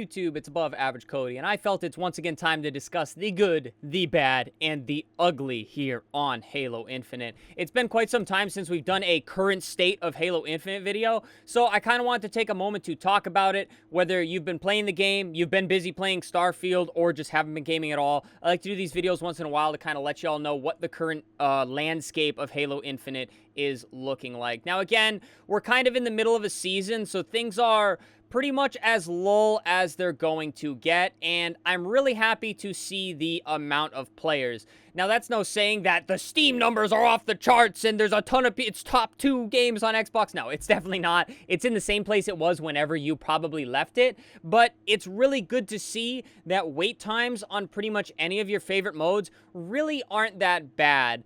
YouTube? It's Above Average Cody, and I felt it's once again time to discuss the good, the bad, and the ugly here on Halo Infinite. It's been quite some time since we've done a current state of Halo Infinite video, so I kind of wanted to take a moment to talk about it, whether you've been playing the game, you've been busy playing Starfield, or just haven't been gaming at all. I like to do these videos once in a while to kind of let y'all know what the current landscape of Halo Infinite is looking like. Now, again, we're kind of in the middle of a season, so things are pretty much as lull as they're going to get, and I'm really happy to see the amount of players. Now, that's no saying that the Steam numbers are off the charts and there's a ton of it's top 2 games on Xbox. No, it's definitely not. It's in the same place it was whenever you probably left it, but it's really good to see that wait times on pretty much any of your favorite modes really aren't that bad.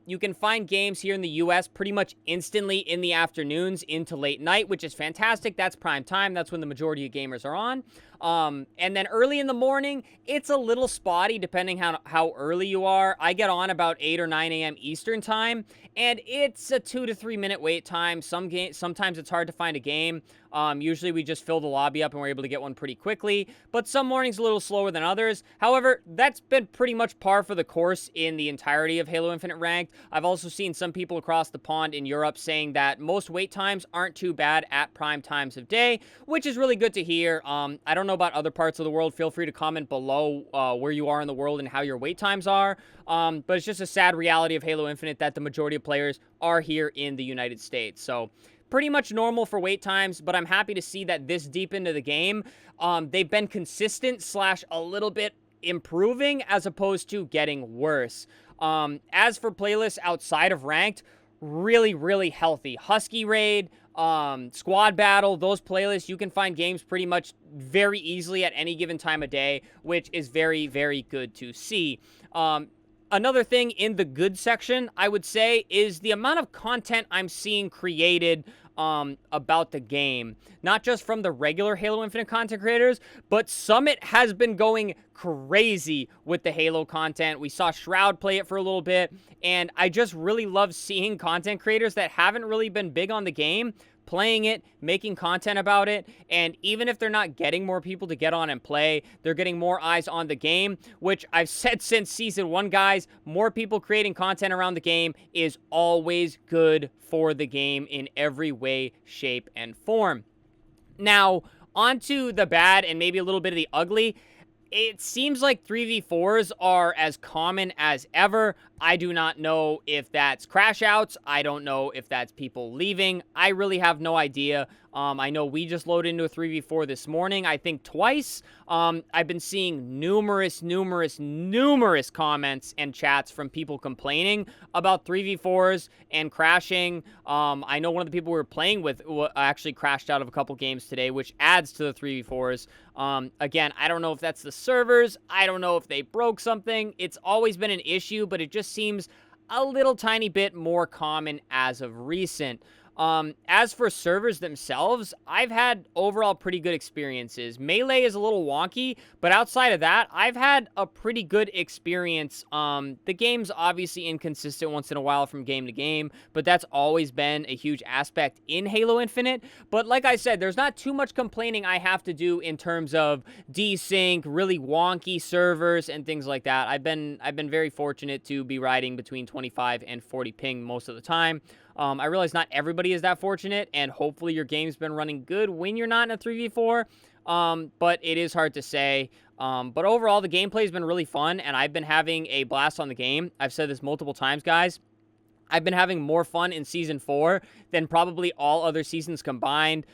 You can find games here in the US pretty much instantly in the afternoons into late night, which is fantastic. That's prime time. That's when the majority of gamers are on. And then early in the morning, it's a little spotty depending how early you are. I get on about 8 or 9 a.m. Eastern time, and it's a 2 to 3 minute wait time. Sometimes it's hard to find a game. Usually we just fill the lobby up and we're able to get one pretty quickly, but some mornings a little slower than others. However, that's been pretty much par for the course in the entirety of Halo Infinite Ranked. I've also seen some people across the pond in Europe saying that most wait times aren't too bad at prime times of day, which is really good to hear. I don't know about other parts of the world. Feel free to comment below where you are in the world and how your wait times are. But it's just a sad reality of Halo Infinite that the majority of players are here in the United States. So pretty much normal for wait times, but I'm happy to see that this deep into the game, they've been consistent / a little bit improving as opposed to getting worse. As for playlists outside of Ranked, really, really healthy. Husky Raid, Squad Battle, those playlists, you can find games pretty much very easily at any given time of day, which is very, very good to see. Another thing in the good section, I would say, is the amount of content I'm seeing created about the game. Not just from the regular Halo Infinite content creators, but Summit has been going crazy with the Halo content. We saw Shroud play it for a little bit, and I just really love seeing content creators that haven't really been big on the game playing it, making content about it, and even if they're not getting more people to get on and play, they're getting more eyes on the game, which I've said since Season 1, guys, more people creating content around the game is always good for the game in every way, shape, and form. Now, onto the bad and maybe a little bit of the ugly. It seems like 3v4s are as common as ever. I do not know if that's crash outs. I don't know if that's people leaving. I really have no idea. I know we just loaded into a 3v4 this morning, I think twice. I've been seeing numerous comments and chats from people complaining about 3v4s and crashing. I know one of the people we were playing with actually crashed out of a couple games today, which adds to the 3v4s. Again, I don't know if that's the servers. I don't know if they broke something. It's always been an issue, but it just seems a little tiny bit more common as of recent. As for servers themselves, I've had overall pretty good experiences. Melee is a little wonky, but outside of that, I've had a pretty good experience. The game's obviously inconsistent once in a while from game to game, but that's always been a huge aspect in Halo Infinite. But like I said, there's not too much complaining I have to do in terms of desync, really wonky servers, and things like that. I've been very fortunate to be riding between 25 and 40 ping most of the time. I realize not everybody is that fortunate, and hopefully your game's been running good when you're not in a 3v4, but it is hard to say. But overall, the gameplay's been really fun, and I've been having a blast on the game. I've said this multiple times, guys. I've been having more fun in Season 4 than probably all other seasons combined.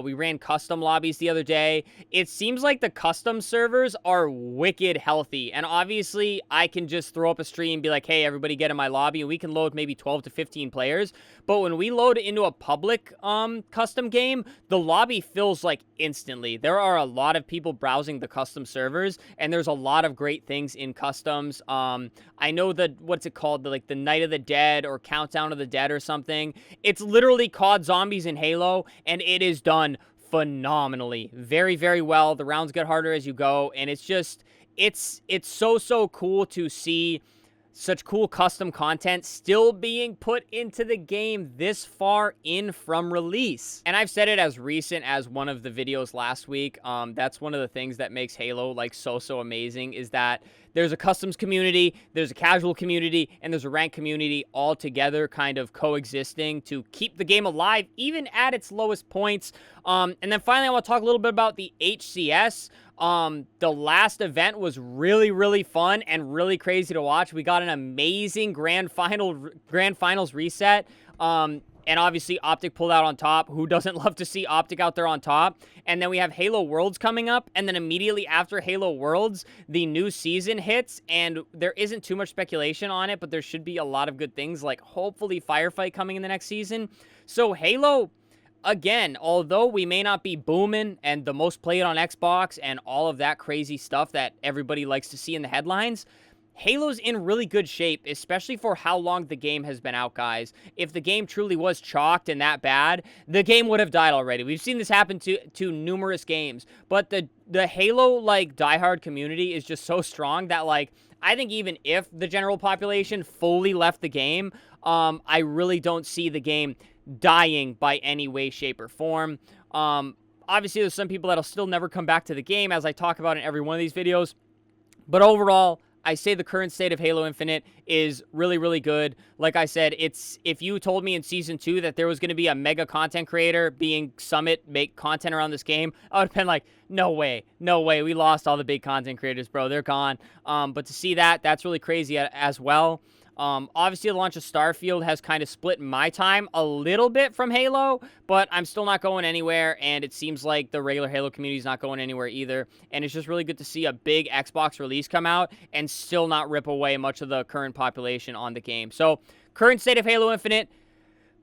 We ran custom lobbies the other day. It seems like the custom servers are wicked healthy. And obviously, I can just throw up a stream and be like, hey, everybody get in my lobby. And we can load maybe 12 to 15 players. But when we load into a public custom game, the lobby fills like instantly. There are a lot of people browsing the custom servers. And there's a lot of great things in customs. I know that, what's it called? Like the Night of the Dead or Countdown of the Dead or something. It's literally COD Zombies in Halo, and it is done phenomenally. Very, very well. The rounds get harder as you go, and it's just, it's so cool to see such cool custom content still being put into the game this far in from release. And I've said it as recent as one of the videos last week. That's one of the things that makes Halo like so amazing, is that there's a customs community, there's a casual community, and there's a ranked community all together kind of coexisting to keep the game alive, even at its lowest points. And then finally, I want to talk a little bit about the HCS. The last event was really fun and really crazy to watch. We got an amazing grand finals reset. And obviously Optic pulled out on top. Who doesn't love to see Optic out there on top? And then we have Halo Worlds coming up, and then immediately after Halo Worlds, the new season hits, and there isn't too much speculation on it, but there should be a lot of good things, like hopefully Firefight coming in the next season. So Halo, again, although we may not be booming and the most played on Xbox and all of that crazy stuff that everybody likes to see in the headlines, Halo's in really good shape, especially for how long the game has been out, guys. If the game truly was chalked and that bad, the game would have died already. We've seen this happen to numerous games, but the Halo, like, diehard community is just so strong that, like, I think even if the general population fully left the game, I really don't see the game dying by any way, shape, or form. Obviously, there's some people that'll still never come back to the game, as I talk about in every one of these videos, but overall, I say the current state of Halo Infinite is really good. Like I said, if you told me in Season 2 that there was going to be a mega content creator being Summit, make content around this game, I would have been like, no way. We lost all the big content creators, bro. They're gone. But to see that, that's really crazy as well. Obviously, the launch of Starfield has kind of split my time a little bit from Halo, but I'm still not going anywhere, and it seems like the regular Halo community is not going anywhere either, and it's just really good to see a big Xbox release come out and still not rip away much of the current population on the game. So, current state of Halo Infinite,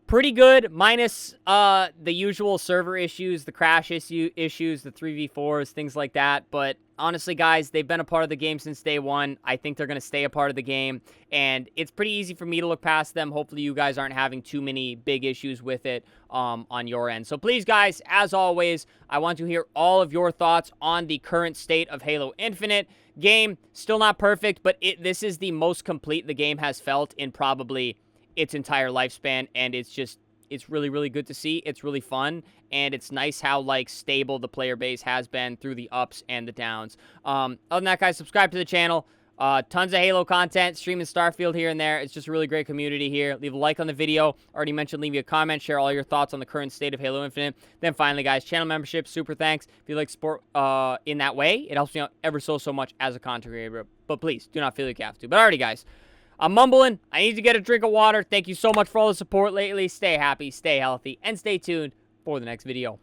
pretty good, minus the usual server issues, the crash issues, the 3v4s, things like that. But honestly, guys, they've been a part of the game since day one. I think they're going to stay a part of the game, and it's pretty easy for me to look past them. Hopefully, you guys aren't having too many big issues with it on your end. So please, guys, as always, I want to hear all of your thoughts on the current state of Halo Infinite. Game, still not perfect, but this is the most complete the game has felt in probably its entire lifespan, and it's really good to see. It's really fun, and it's nice how, like, stable the player base has been through the ups and the downs. Other than that, guys, subscribe to the channel. Tons of Halo content, streaming Starfield here and there. It's just a really great community here. Leave a like on the video. Already mentioned, leave me a comment, share all your thoughts on the current state of Halo Infinite. Then finally, guys, channel membership, super thanks. If you like support in that way, it helps me out ever so much as a content creator. But please, do not feel like you have to. But alrighty, guys. I'm mumbling. I need to get a drink of water. Thank you so much for all the support lately. Stay happy, stay healthy, and stay tuned for the next video.